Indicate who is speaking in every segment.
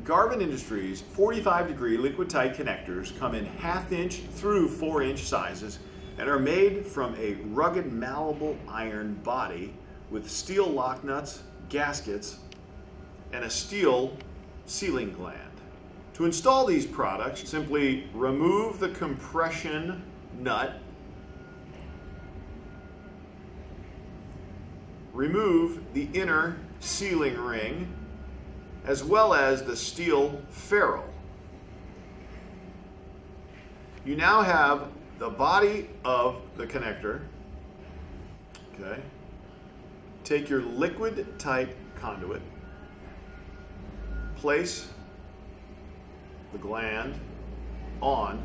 Speaker 1: Garvin Industries 45-degree liquid-tight connectors come in 1/2 inch through 4 inch sizes and are made from a rugged malleable iron body with steel lock nuts, gaskets, and a steel sealing gland. To install these products, simply remove the compression nut, remove the inner sealing ring, as well as the steel ferrule. You now have the body of the connector. Okay. Take your liquid tight conduit, place the gland on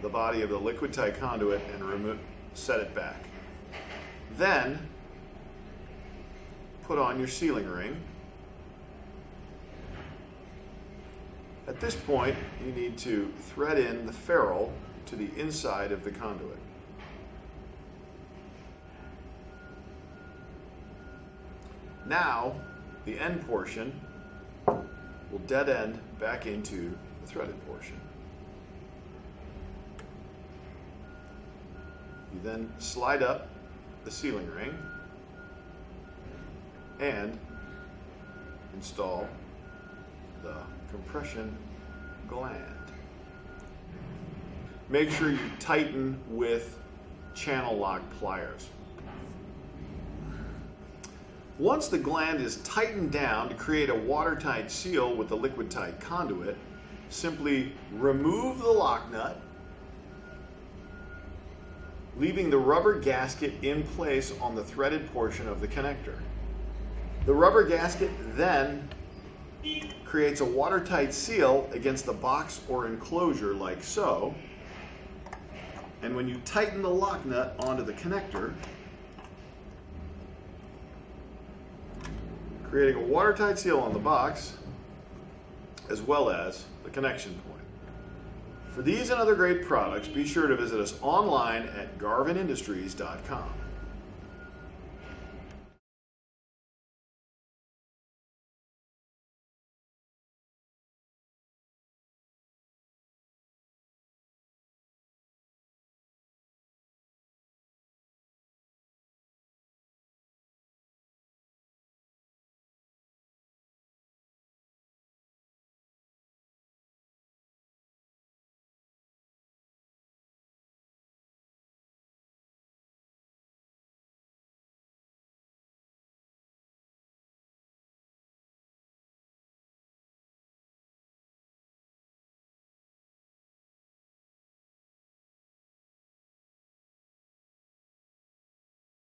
Speaker 1: the body of the liquid tight conduit and set it back. Then put on your sealing ring. At this point, you need to thread in the ferrule to the inside of the conduit. Now, the end portion will dead end back into the threaded portion. You then slide up the sealing ring and install the compression gland. Make sure you tighten with channel lock pliers. Once the gland is tightened down to create a watertight seal with the liquid tight conduit, simply remove the lock nut, leaving the rubber gasket in place on the threaded portion of the connector. The rubber gasket then creates a watertight seal against the box or enclosure like so. And when you tighten the lock nut onto the connector, creating a watertight seal on the box as well as the connection point. For these and other great products, be sure to visit us online at garvinindustries.com.